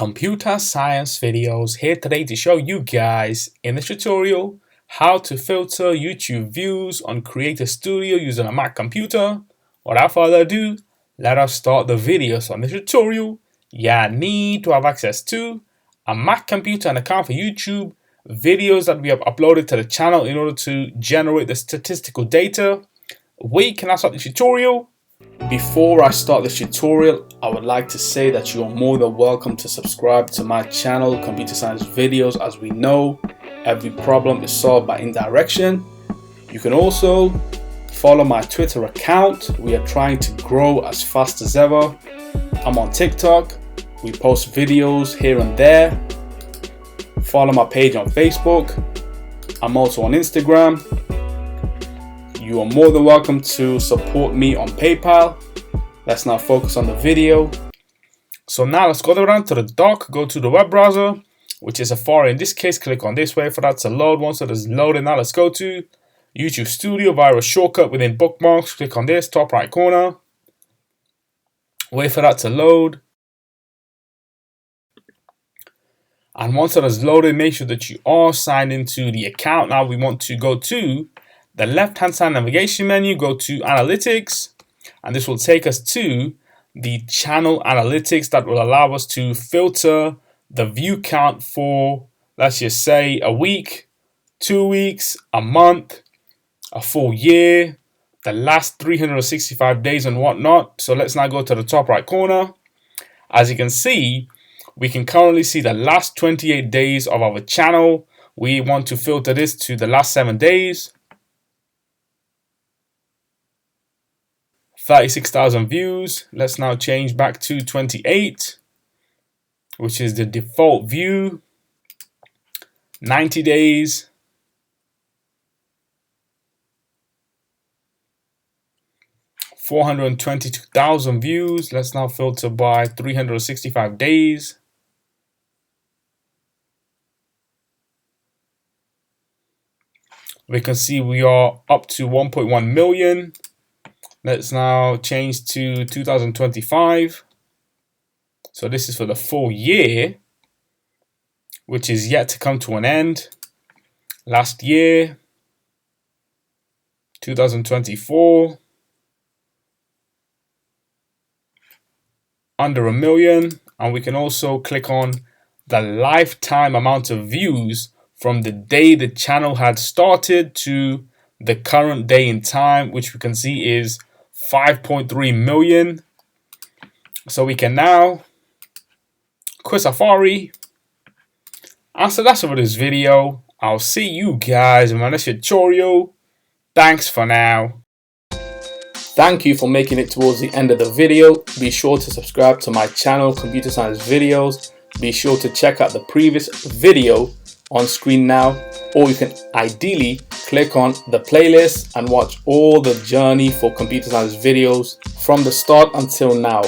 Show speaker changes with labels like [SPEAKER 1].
[SPEAKER 1] Computer Science Videos here today to show you guys in this tutorial how to filter YouTube views on Creator Studio using a Mac computer. Without further ado, let us start the video. So on this tutorial, you need to have access to a Mac computer and account for YouTube, videos that we have uploaded to the channel in order to generate the statistical data. We can now start the tutorial. Before I start this tutorial, I would like to say that you are more than welcome to subscribe to my channel, Computer Science Videos. As we know, every problem is solved by indirection. You can also follow my Twitter account. We are trying to grow as fast as ever. I'm on TikTok. We post videos here and there. Follow my page on Facebook. I'm also on Instagram. You are more than welcome to support me on PayPal. Let's now focus on the video. So now let's go down to the dock, go to the web browser, which is Safari in this case. Click on this, wait for that to load. Once it is loaded, now let's go to YouTube Studio via a shortcut within bookmarks. Click on this, top right corner. Wait for that to load. And once it is loaded, make sure that you are signed into the account. Now we want to go to the left-hand side navigation menu, go to Analytics, and this will take us to the channel analytics that will allow us to filter the view count for, let's just say, a week, 2 weeks, a month, a full year, the last 365 days and whatnot. So let's now go to the top right corner. As you can see, we can currently see the last 28 days of our channel. We want to filter this to the last 7 days. 36,000 views. Let's now change back to 28, which is the default view. 90 days. 422,000 views. Let's now filter by 365 days. We can see we are up to 1.1 million. Let's now change to 2025. So this is for the full year, which is yet to come to an end. Last year, 2024, under a million. And we can also click on the lifetime amount of views from the day the channel had started to the current day in time, which we can see is 5.3 million. So we can now quit Safari. And so that's it for this video. I'll see you guys in my next tutorial. Thanks for now. Thank you for making it towards the end of the video. Be sure to subscribe to my channel, Computer Science Videos. Be sure to check out the previous video on screen now, or you can ideally click on the playlist and watch all the journey for Computer Science Videos from the start until now.